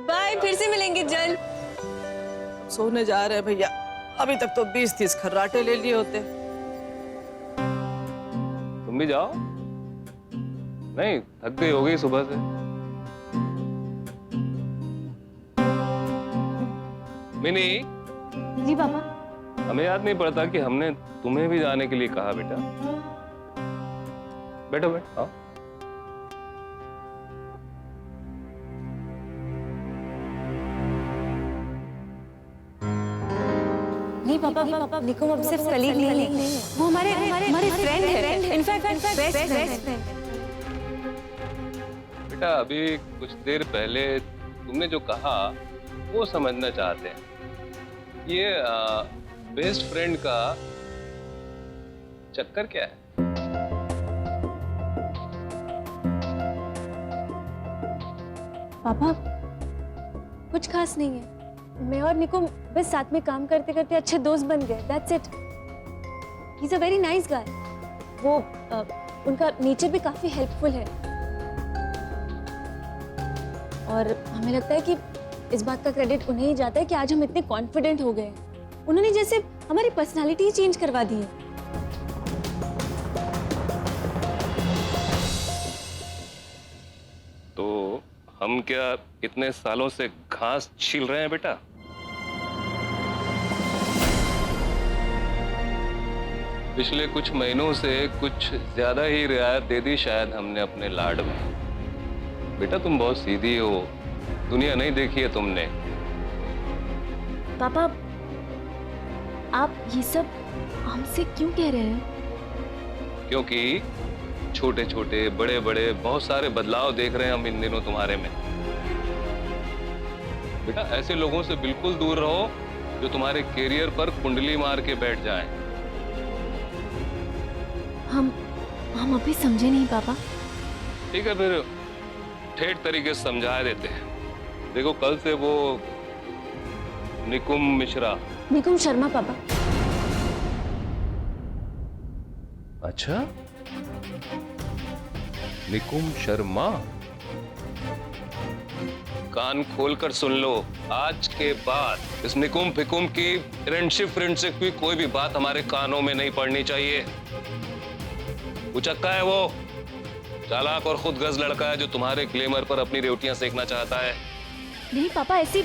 Bye, फिर से मिलेंगे जल्द। सोने जा रहे हैं भैया, अभी तक तो 20-30 खर्राटे ले लिए होते। तुम भी जाओ। नहीं, थक गई होगी सुबह से। मिनी। जी पापा। हमें याद नहीं पड़ता कि हमने तुम्हें भी जाने के लिए कहा बेटा। बैठो बैठो, आओ। नहीं पापा, निकुम अब सिर्फ कलीग नहीं है, वो हमारे फ्रेंड है, इनफैक्ट बेस्ट फ्रेंड। बेटा अभी कुछ देर पहले तुमने जो कहा वो समझना चाहते हैं। ये बेस्ट फ्रेंड का चक्कर क्या है? पापा कुछ खास नहीं है, मैं और निकुम बस साथ में काम करते करते अच्छे दोस्त बन गए, that's it. He is a very nice guy. वो उनका नेचर भी काफी हेल्पफुल है और हमें लगता है कि इस बात का क्रेडिट उन्हें ही जाता है कि आज हम इतने कॉन्फिडेंट हो गए। उन्होंने जैसे हमारी पर्सनालिटी ही चेंज करवा दी है। तो हम क्या इतने सालों से घास छील रहे हैं बेटा? पिछले कुछ महीनों से कुछ ज्यादा ही रियायत दे दी शायद हमने अपने लाड में। बेटा तुम बहुत सीधी हो, दुनिया नहीं देखी है तुमने। पापा आप ये सब हमसे क्यों कह रहे हैं? क्योंकि छोटे छोटे बड़े बड़े बहुत सारे बदलाव देख रहे हैं हम इन दिनों तुम्हारे में। बेटा ऐसे लोगों से बिल्कुल दूर रहो जो तुम्हारे करियर पर कुंडली मार के बैठ जाएं। हम अभी समझे नहीं पापा। ठीक है फिर ठेठ तरीके से समझा देते हैं। देखो कल से वो निकुम शर्मा पापा। अच्छा निकुम शर्मा। कान खोलकर सुन लो, आज के बाद इस निकुम फिकुम की फ्रेंडशिप की कोई भी बात हमारे कानों में नहीं पड़नी चाहिए। उचक्का है वो, चालाक और खुदगर्ज लड़का है जो तुम्हारे ग्लैमर पर अपनी रेवटियां सेकना चाहता है। नहीं पापा ऐसी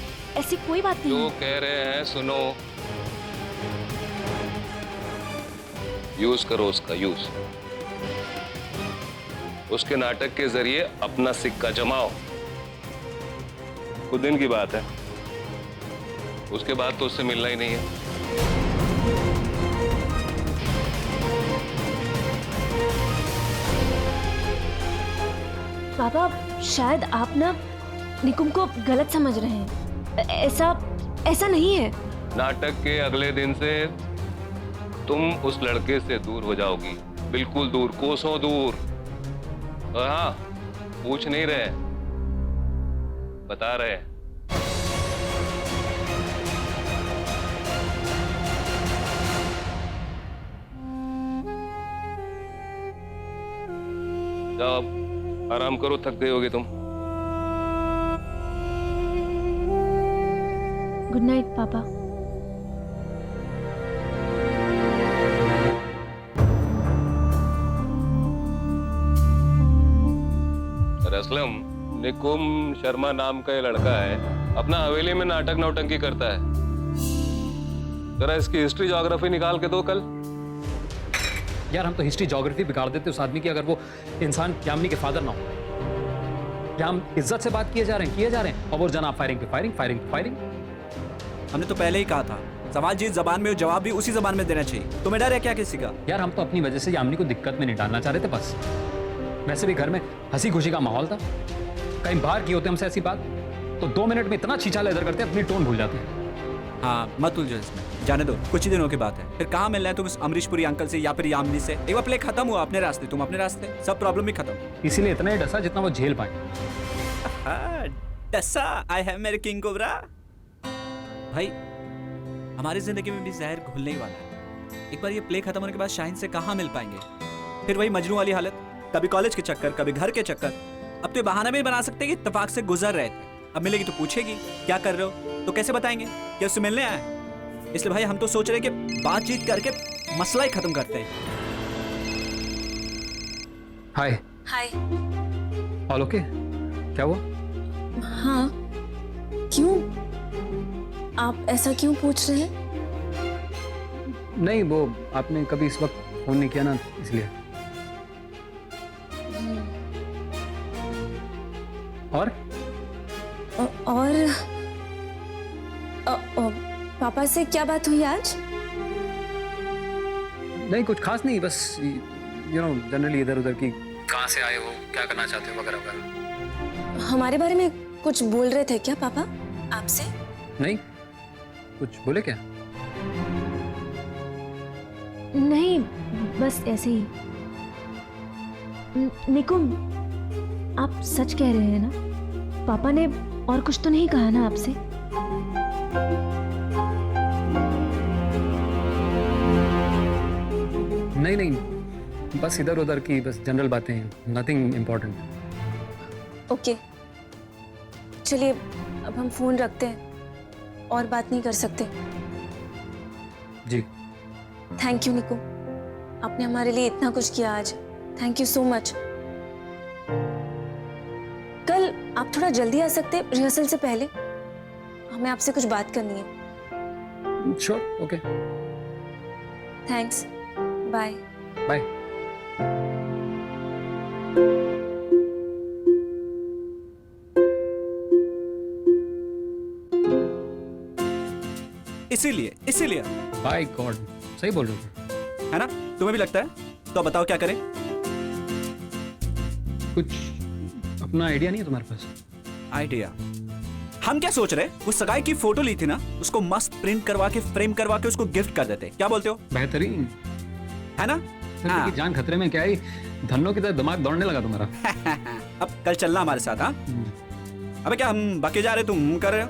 कोई बात नहीं। जो कह रहे हैं सुनो, यूज करो उसका यूज। उसके नाटक के जरिए अपना सिक्का जमाओ। कुछ दिन की बात है, उसके बाद तो उससे मिलना ही नहीं है। पापा शायद आप ना निकुम को गलत समझ रहे हैं। ऐसा नहीं है। नाटक के अगले दिन से तुम उस लड़के से दूर हो जाओगी, बिल्कुल दूर, कोसों दूर। और हाँ, पूछ नहीं रहे, बता रहे। जाओ आराम करो, थक गए होगे तुम। गुड नाइट पापा। असलम, निकुम शर्मा नाम का ये लड़का है, अपना हवेली में नाटक नौटंकी करता है। जरा इसकी हिस्ट्री ज्योग्राफी निकाल के दो कल। यार हम तो हिस्ट्री ज्योग्राफी बिगाड़ देते उस आदमी की अगर वो इंसान यामिनी के फादर ना हो। क्या हम इज्जत से बात किए जा रहे हैं और वो जनाब फायरिंग पे फायरिंग। हमने तो पहले ही कहा था, सवाल जिस जबान में हो जवाब भी उसी जबान में देना चाहिए। तुम्हें डर है क्या किसी का? यार हम तो अपनी वजह से यामिनी को दिक्कत में नहीं डालना चाह रहे थे बस। वैसे भी घर में हंसी खुशी का माहौल था, कहीं बाहर की होते हमसे ऐसी बात तो 2 मिनट में इतना छीछा लेदर करते अपनी टोन भूल जाते हैं। हाँ मत उलझो इसमें, जाने दो, कुछ ही दिनों की बात है। फिर कहाँ मिलना है तुम इस अमरीशपुरी अंकल से या फिर यामिनी से? एक बार प्ले खत्म हुआ, अपने रास्ते तुम अपने रास्ते, सब प्रॉब्लम ही खत्म। इसीलिए इतना ही डसा जितना वो झेल पाए। डसा आई है मेरे किंग कोबरा। भाई हमारी जिंदगी में भी जहर घुलने ही वाला है। एक बार ये प्ले खत्म होने के बाद शाहीन से कहाँ मिल पाएंगे? फिर वही मजनू वाली हालत, कभी कॉलेज के चक्कर, कभी घर के चक्कर। अब तो ये बहाना भी बना सकते कि इत्तेफाक से गुजर रहे थे। अब मिलेगी तो पूछेगी क्या कर रहे हो, तो कैसे बताएंगे कि उससे मिलने आए हैं? इसलिए भाई हम तो सोच रहे हैं कि बातचीत करके मसला ही खत्म करते हैं। Hi, hi. All okay? क्या हुआ? हाँ, क्यों? आप ऐसा क्यों पूछ रहे हैं? नहीं, वो आपने कभी इस वक्त फोन नहीं किया ना, इसलिए। और पापा से क्या बात हुई आज? नहीं, कुछ खास नहीं, बस जनरली इधर उधर की कहाँ से आए हो, क्या करना चाहते हो, वगैरह वगैरह। हमारे बारे में कुछ बोल रहे थे क्या पापा आपसे? नहीं, कुछ बोले क्या? नहीं, बस ऐसे ही। निकुम, आप सच कह रहे हैं ना? पापा ने और कुछ तो नहीं कहा ना आपसे? नहीं नहीं, बस इधर उधर की बस जनरल बातें, नथिंग इम्पोर्टेंट। ओके, चलिए अब हम फोन रखते हैं, और बात नहीं कर सकते। जी। थैंक यू निकुम, आपने हमारे लिए इतना कुछ किया आज। Thank you so much. कल आप थोड़ा जल्दी आ सकते रिहर्सल से पहले? हमें आपसे कुछ बात करनी है। Sure, okay, thanks, bye. Bye. इसीलिए बाय गॉड, सही बोल रहे हो, है ना? तुम्हें भी लगता है? तो बताओ क्या करें? कुछ अपना आइडिया नहीं है तुम्हारे पास? आइडिया? हम क्या सोच रहे, वो सगाई की फोटो ली थी ना, उसको मस्त प्रिंट करवा के फ्रेम करवा के उसको गिफ्ट कर देते। क्या बोलते हो? बेहतरीन है ना? हाँ। की जान खतरे में, क्या ही धन्नो की तरह दिमाग दौड़ने लगा तुम्हारा। अब कल चलना हमारे साथ। हाँ, अबे क्या हम बाकी जा रहे, तुम कर रहे हो?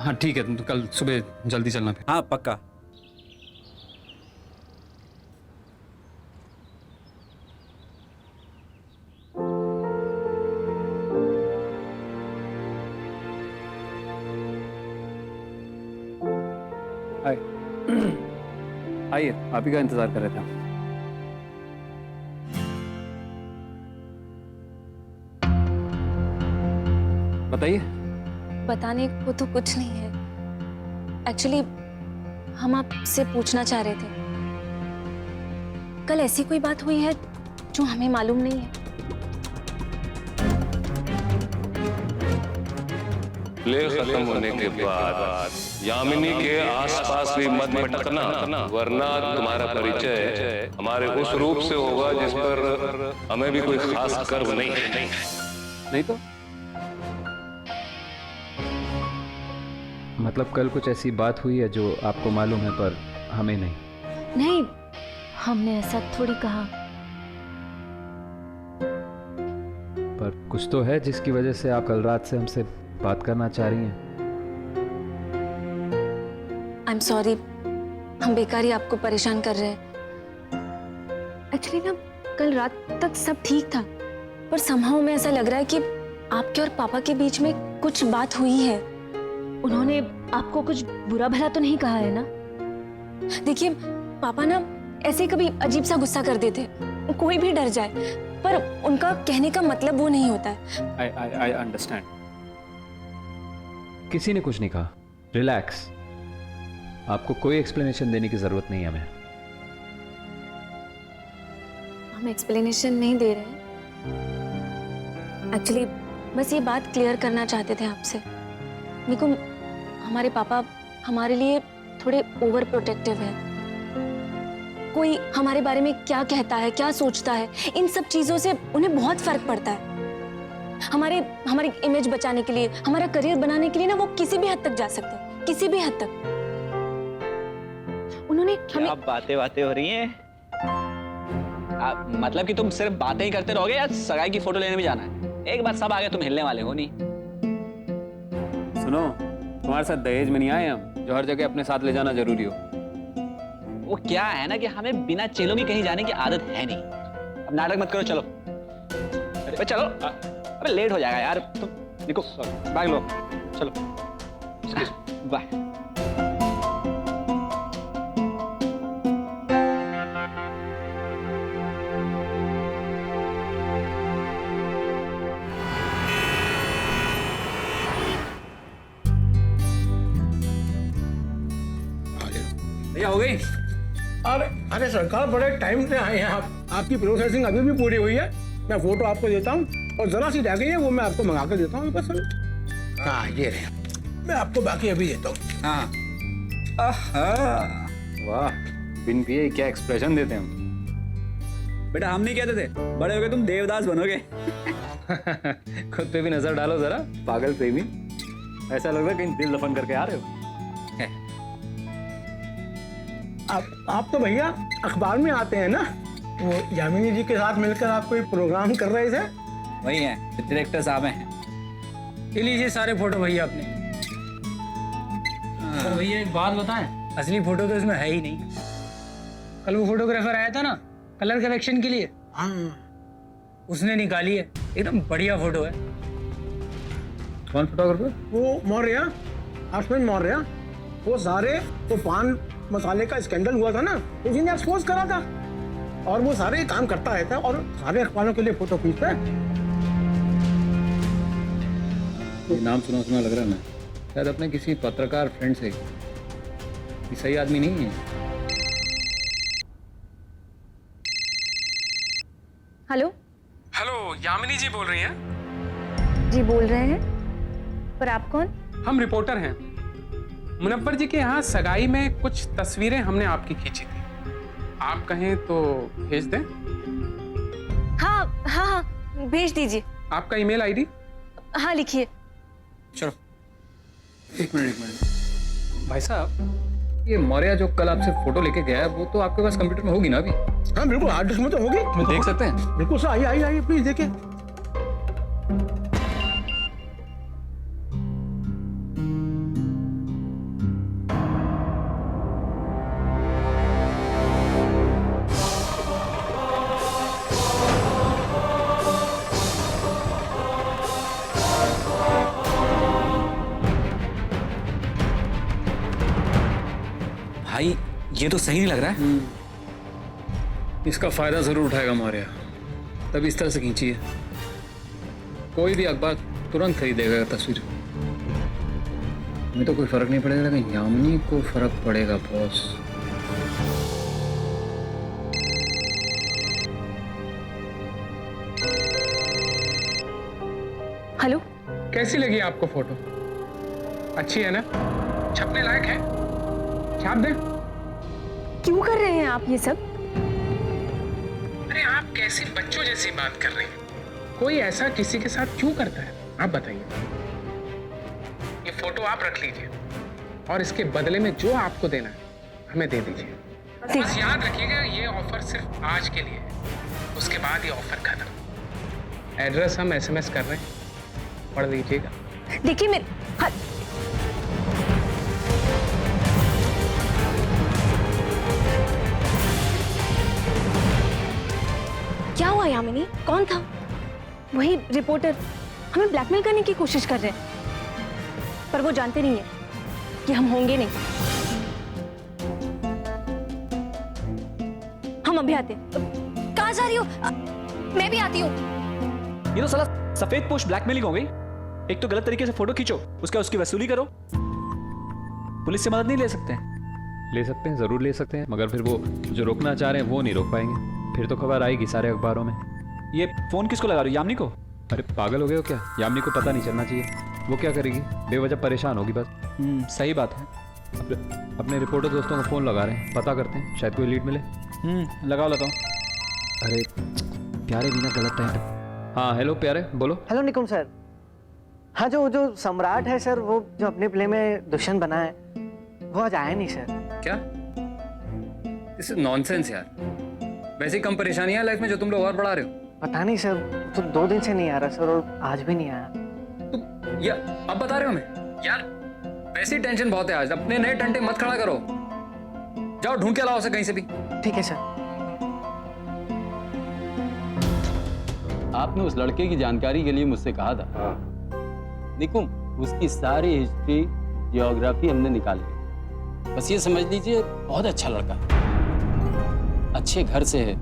हाँ ठीक है, तुम तो कल सुबह जल्दी चलना फिर। हाँ पक्का। हाय। आइए, आप ही का इंतजार कर रहे थे। बताइए। बताने को तो कुछ नहीं है। एक्चुअली हम आपसे पूछना चाह रहे थे, कल ऐसी कोई बात हुई है जो हमें मालूम नहीं है? प्ले खत्म होने के बाद यामिनी के आसपास भी मत भटकना, वरना तुम्हारा परिचय हमारे उस रूप से होगा जिस पर हमें भी कोई खास गर्व नहीं तो मतलब कल कुछ ऐसी बात हुई है जो आपको मालूम है पर हमें नहीं? नहीं, हमने ऐसा थोड़ी कहा। पर कुछ तो है जिसकी वजह से आप कल रात से हमसे बात करना चाह रही हैं। आई एम सॉरी, हम बेकार ही आपको परेशान कर रहे हैं। एक्चुअली ना कल रात तक सब ठीक था, पर समहाउ में ऐसा लग रहा है कि आपके और पापा के बीच में कुछ बात हुई है। उन्होंने आपको कुछ बुरा भला तो नहीं कहा है ना? देखिए पापा ना ऐसे कभी अजीब सा गुस्सा कर देते, कोई भी डर जाए, पर उनका कहने का मतलब वो नहीं होता है। I understand. किसी ने कुछ नहीं कहा, रिलैक्स। आपको कोई एक्सप्लेनेशन देने की जरूरत नहीं है हमें। हम एक्सप्लेनेशन नहीं दे रहे हैं, एक्चुअली बस ये बात क्लियर करना चाहते थे आपसे। निकुम, हमारे पापा हमारे लिए थोड़े ओवर प्रोटेक्टिव हैं। कोई हमारे बारे में क्या कहता है, क्या सोचता है, इन सब चीजों से उन्हें बहुत फर्क पड़ता है। हमारी इमेज बचाने के लिए, हमारा करियर बनाने के लिए ना वो किसी भी हद तक जा सकते हैं, किसी भी हद तक। उन्होंने हमें... क्या बातें हो रही हैं? मतलब कि तुम सिर्फ बातें ही करते रहोगे या सगाई की फोटो लेने भी जाना है? एक बार सब आगे तुम हिलने वाले हो नहीं। सुनो, तुम्हारे साथ दहेज में नहीं आए हम, जो हर जगह अपने साथ ले जाना जरूरी हो। वो क्या है ना कि हमें बिना चेलों की कहीं जाने की आदत है नहीं। अब नाटक मत करो, चलो। अरे चलो, अबे लेट हो जाएगा यार। तुम देखो, बैग लो। चलो बाय। भैया हो गई? अरे अरे सरकार बड़े टाइम से आए हैं आप। आपकी प्रोसेसिंग अभी भी पूरी हुई है। मैं फोटो आपको देता हूँ और जरा सी रह गई है वो मैं आपको मंगा कर देता हूँ बस। हाँ ये रहे, मैं आपको बाकी अभी देता हूँ। हाँ वाह, बिन पिए क्या एक्सप्रेशन देते हैं हम। बेटा हम नहीं कहते थे बड़े हो गए तुम देवदास बनोगे। खुद पे भी नजर डालो जरा, पागल प्रेमी। ऐसा लग रहा है कहीं दिल दफन करके आ रहे हो। आप तो भैया अखबार में आते हैं ना, वो यामिनी जी के साथ मिलकर आप कोई प्रोग्राम कर रहे थे। वही है डायरेक्टर साहब हैं। ये लीजिए सारे फोटो भैया अपने। तो भैया एक बात बताएं, असली फोटो तो इसमें है ही नहीं। कल वो फोटोग्राफर आया था ना कलर करेक्शन के लिए, उसने निकाली है, एकदम बढ़िया फोटो है। कौन फोटोग्राफर? वो मौर्य, अश्विन मौर्य, वो सारे वो पान मसाले का स्कैंडल हुआ था ना, उसी ने एक्सपोज करा था और वो सारे काम करता रहता है और सारे अखबारों के लिए फोटो खींचता है। ये नाम सुना सुना लग रहा है ना, शायद अपने किसी पत्रकार फ्रेंड से। ये सही आदमी नहीं है। हेलो हेलो, यामिनी जी बोल रही हैं? जी बोल रहे हैं, पर आप कौन? हम रिपोर्टर हैं। मुनव्वर जी के यहाँ सगाई में कुछ तस्वीरें हमने आपकी खींची थी, आप कहें तो भेज दें? हाँ हाँ हाँ भेज दीजिए। आपका ईमेल आईडी? हाँ लिखिए। चलो। एक मिनट भाई साहब, ये मौर्य जो कल आपसे फोटो लेके गया है वो तो आपके पास कंप्यूटर में होगी ना अभी? हाँ बिल्कुल, हार्ड डिस्क में तो होगी। मैं देख सकते हैं? बिल्कुल सर, आइए आइए आइए प्लीज देखिए। भाई ये तो सही नहीं लग रहा है। इसका फायदा जरूर उठाएगा मौर्य, तब इस तरह से खींची है। कोई भी अखबार तुरंत खरीदेगा तस्वीर। हमें तो कोई फर्क नहीं पड़ेगा, लेकिन यामिनी को फर्क पड़ेगा बॉस। हेलो, कैसी लगी आपको फोटो? अच्छी है ना? छपने लायक है? छाप दें? क्यों कर रहे हैं आप ये सब? अरे आप कैसी बच्चों जैसी बात कर रही हैं? कोई ऐसा किसी के साथ क्यों करता है? आप बताइए। ये फोटो आप रख लीजिए और इसके बदले में जो आपको देना है हमें दे दीजिए। बस याद रखिएगा ये ऑफर सिर्फ आज के लिए है, उसके बाद ये ऑफर खत्म। एड्रेस हम SMS कर रहे हैं, पढ़ लीजिएगा। देखिए मेरे क्या हुआ यामिनी? कौन था? वही रिपोर्टर हमें ब्लैकमेल करने की कोशिश कर रहे हैं, पर वो जानते नहीं है कि हम होंगे नहीं। हम अभी आते। कहाँ जा रही हो? मैं भी आती हूँ। ये तो साला सफेद पोस्ट ब्लैकमेलिंग हो गई। एक तो गलत तरीके से फोटो खींचो, उसकी वसूली करो। पुलिस से मदद नहीं ले सकते? ले सकते हैं, जरूर ले सकते हैं, मगर फिर वो जो रोकना चाह रहे हैं वो नहीं रोक पाएंगे। फिर तो खबर आएगी सारे अखबारों में। ये फोन किसको लगा रही हो? यामिनी को? अरे पागल हो गए हो क्या? यामिनी को पता नहीं चलना चाहिए। वो क्या करेगी? बेवजह परेशान होगी बस। सही बात है। अपने रिपोर्टर दोस्तों को फोन लगा रहे हैं, पता करते हैं, शायद कोई लीड मिले। लगाओ। अरे प्यारे बिना गलत टाइम। हाँ हेलो प्यारे, बोलो। Hello Nikum sir. हाँ जो सम्राट है सर, वो जो अपने प्ले में दुष्यंत बना है, वो आज आया नहीं सर। क्या? दिस इज नॉनसेंस यार। वैसे कम परेशानियां लाइफ में जो तुम लोग और बढ़ा रहे हो। पता नहीं सर, तो 2 दिन से नहीं आ रहा सर, और आज भी नहीं आया। तो या अब बता रहे हो हमें यार? वैसी टेंशन बहुत है आज, अपने नए टंटे मत खड़ा करो। जाओ ढूंढ के लाओ उसे कहीं से भी। ठीक है सर। आपने उस लड़के की जानकारी के लिए मुझसे कहा था। निकुम, उसकी सारी हिस्ट्री जियोग्राफी हमने निकाल ली। बस ये समझ लीजिए बहुत अच्छा लड़का है, अच्छे घर से है,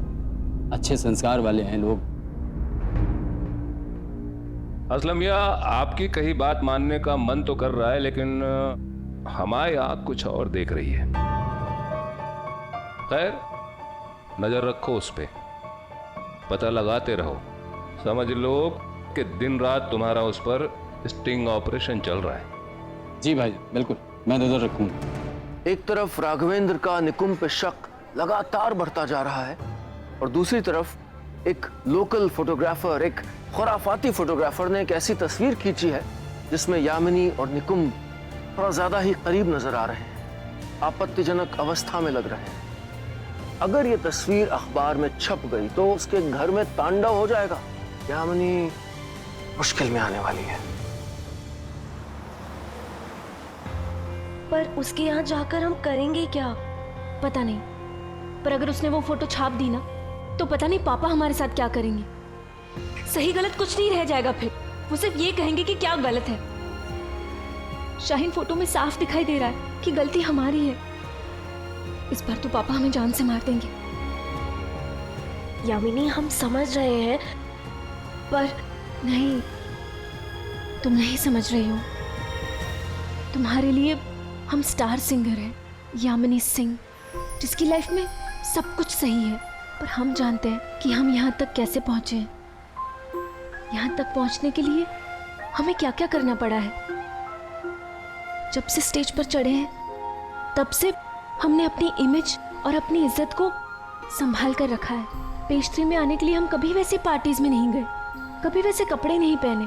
अच्छे संस्कार वाले हैं लोग। असलम मियां, आपकी कही बात मानने का मन तो कर रहा है, लेकिन हमारी आंख कुछ और देख रही है। खैर, नजर रखो उस पे, पता लगाते रहो। समझ लो कि दिन रात तुम्हारा उस पर स्टिंग ऑपरेशन चल रहा है। जी भाई, बिल्कुल, मैं नजर रखूंगा। एक तरफ राघवेंद्र का निकुंब पे शक लगातार बढ़ता जा रहा है और दूसरी तरफ एक लोकल फोटोग्राफर, एक खुराफाती फोटोग्राफर ने एक ऐसी तस्वीर खींची है जिसमें यामिनी और निकुंब थोड़ा ज्यादा ही करीब नजर आ रहे हैं, आपत्तिजनक अवस्था में लग रहे हैं। अगर ये तस्वीर अखबार में छप गई तो उसके घर में तांडव हो जाएगा। यामिनी मुश्किल में आने वाली है। पर उसके यहाँ जाकर हम करेंगे क्या? पता नहीं, पर अगर उसने वो फोटो छाप दी ना तो पता नहीं पापा हमारे साथ क्या करेंगे। सही गलत कुछ नहीं रह जाएगा, फिर वो सिर्फ ये कहेंगे कि क्या गलत है। शाहीन फोटो में साफ दिखाई दे रहा है कि गलती हमारी है। इस बार तो पापा हमें जान से मार देंगे। यामिनी, हम समझ रहे हैं, पर नहीं, तुम नहीं समझ रही हो। तुम्हारे लिए हम स्टार सिंगर हैं, यामिनी सिंह, जिसकी लाइफ में सब कुछ सही है, पर हम जानते हैं कि हम यहाँ तक कैसे पहुंचे हैं। यहाँ तक पहुंचने के लिए हमें क्या क्या करना पड़ा है। जब से स्टेज पर चढ़े हैं तब से हमने अपनी इमेज और अपनी इज्जत को संभाल कर रखा है। पेज 3 में आने के लिए हम कभी वैसी पार्टीज में नहीं गए, कभी वैसे कपड़े नहीं पहने।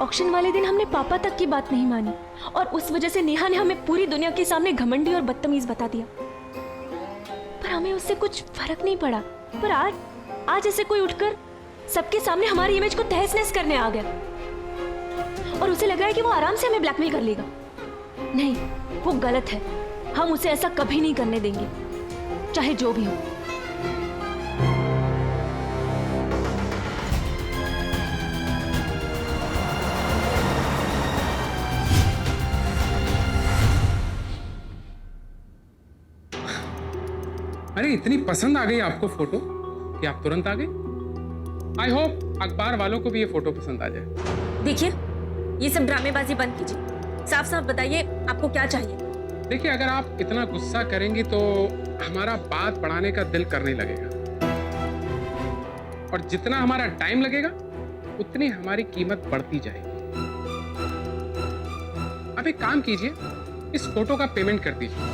ऑक्शन वाले दिन हमने पापा तक की बात नहीं मानी और उस वजह से नेहा ने हमें पूरी दुनिया के सामने घमंडी और बदतमीज बता दिया। पर हमें उससे कुछ फर्क नहीं पड़ा। पर आज ऐसे कोई उठकर सबके सामने हमारी इमेज को तहस नहस करने आ गया और उसे लग रहा है कि वो आराम से हमें ब्लैकमेल कर लेगा। नहीं, वो गलत है। हम उसे ऐसा कभी नहीं करने देंगे, चाहे जो भी हो। अरे इतनी पसंद आ गई आपको फोटो कि आप तुरंत आ गए। आई होप अखबार वालों को भी ये फोटो पसंद आ जाए। देखिए, ये सब ड्रामेबाजी बंद कीजिए। साफ साफ बताइए आपको क्या चाहिए। देखिए, अगर आप इतना गुस्सा करेंगी तो हमारा बात बढ़ाने का दिल करने लगेगा और जितना हमारा टाइम लगेगा उतनी हमारी कीमत बढ़ती जाएगी। अब एक काम कीजिए, इस फोटो का पेमेंट कर दीजिए।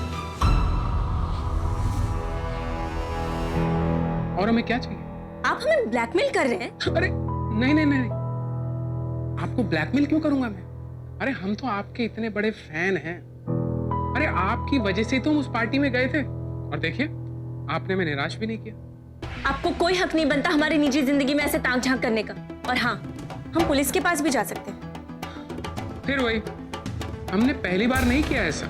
और हमें क्या चाहिए? आप हमें ब्लैकमेल कर रहे हैं? अरे नहीं नहीं नहीं, आपको ब्लैकमेल क्यों करूंगा मैं? अरे हम तो आपके इतने बड़े फैन हैं। अरे आपकी वजह से तो हम उस पार्टी में गए थे और देखिए आपने हमें निराश भी नहीं किया। आपको कोई हक नहीं बनता हमारी निजी जिंदगी में ऐसे ताक झांक करने का। और हाँ, हम पुलिस के पास भी जा सकते हैं। फिर वही, हमने पहली बार नहीं किया ऐसा।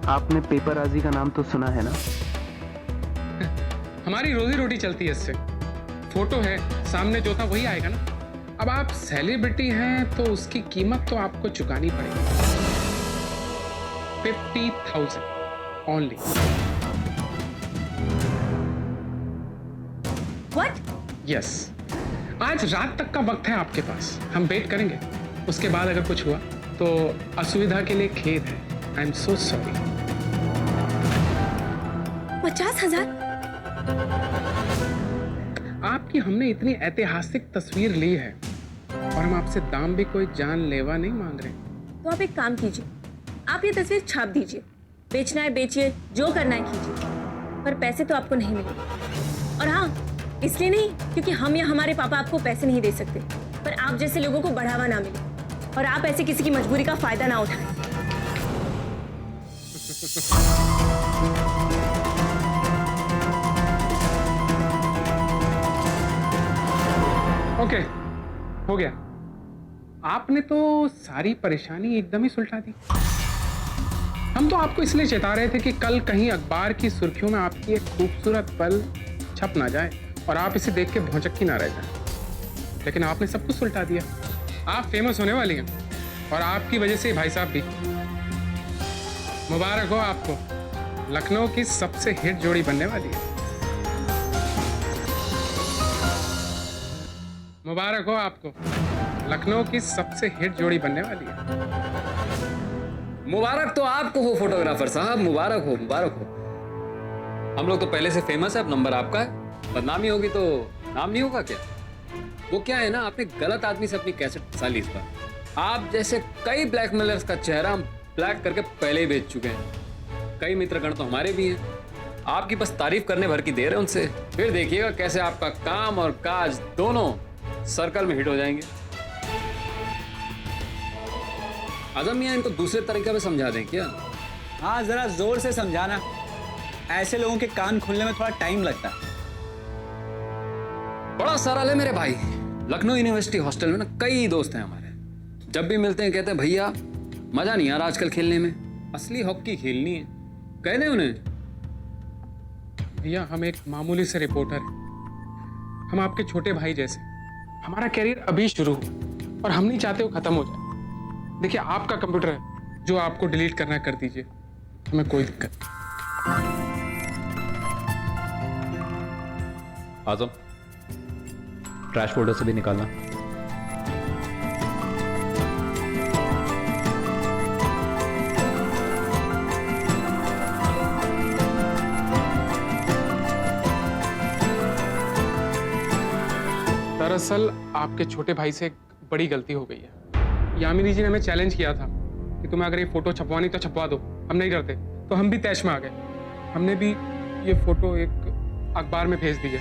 आपने पेपरबाजी का नाम तो सुना है ना? हमारी रोजी रोटी चलती है इससे। फोटो है, सामने जो था वही आएगा ना। अब आप सेलिब्रिटी हैं तो उसकी कीमत तो आपको चुकानी पड़ेगी। 50,000 ओनली। व्हाट? यस, आज रात तक का वक्त है आपके पास, हम वेट करेंगे। उसके बाद अगर कुछ हुआ तो असुविधा के लिए खेद है। I am so sorry. 50,000? आपकी हमने इतनी ऐतिहासिक तस्वीर ली है और हम आपसे दाम भी कोई जानलेवा नहीं मांग रहे। तो आप एक काम कीजिए, आप ये तस्वीर छाप दीजिए। बेचना है बेचिए, जो करना है कीजिए, पर पैसे तो आपको नहीं मिलेंगे। और हाँ, इसलिए नहीं क्योंकि हम या हमारे पापा आपको पैसे नहीं दे सकते, पर आप जैसे लोगों को बढ़ावा ना मिले और आप ऐसे किसी की मजबूरी का फायदा ना उठाएं। ओके, हो गया। आपने तो सारी परेशानी एकदम ही सुलझा दी। हम तो आपको इसलिए चेता रहे थे कि कल कहीं अखबार की सुर्खियों में आपकी एक खूबसूरत पल छप ना जाए और आप इसे देख के भौचक्की ना रह जाए। लेकिन आपने सब कुछ सुलझा दिया। आप फेमस होने वाली हैं और आपकी वजह से भाई साहब भी। मुबारक हो आपको, लखनऊ की सबसे हिट जोड़ी बनने वाली है। मुबारक हो आपको, लखनऊ की सबसे हिट जोड़ी बनने वाली है। मुबारक तो आपको हो फोटोग्राफर साहब, मुबारक हो, मुबारक हो। हम लोग तो पहले से फेमस है, अब नंबर आपका है। बदनामी होगी तो नाम नहीं होगा क्या? वो क्या है ना, आपने गलत आदमी से अपनी कैसेट फंसा ली इस बार। आप जैसे कई ब्लैकमेलर्स का चेहरा हम ब्लैक करके पहले ही बेच चुके हैं। कई मित्रगण तो हमारे भी हैं, आपकी बस तारीफ करने भर की देर है उनसे। फिर देखिएगा कैसे आपका काम और काज दोनों सर्कल में हिट हो जाएंगे। आजम मियां, इनको दूसरे तरीके में समझा दें क्या? हाँ, जरा जोर से समझाना, ऐसे लोगों के कान खुलने में थोड़ा टाइम लगता है। बड़ा सरल है मेरे भाई। लखनऊ यूनिवर्सिटी हॉस्टल में ना कई दोस्त हैं हमारे। जब भी मिलते हैं कहते हैं भैया मजा नहीं आ रहा आजकल खेलने में, असली हॉकी खेलनी है। कह दें उन्हें, भैया हम एक मामूली से रिपोर्टर हैं, हम आपके छोटे भाई जैसे। हमारा कैरियर अभी शुरू हुआ और हम नहीं चाहते वो खत्म हो जाए। देखिए आपका कंप्यूटर है, जो आपको डिलीट करना है कर दीजिए, हमें कोई दिक्कत नहीं। आजम, ट्रैश फोल्डर से भी निकालना। दरअसल आपके छोटे भाई से एक बड़ी गलती हो गई है। यामिनी जी ने हमें चैलेंज किया था कि तुम्हें अगर ये फोटो छपवानी तो छपवा दो। हम नहीं करते तो हम भी तैश में आ गए। हमने भी ये फोटो एक अखबार में भेज दी है।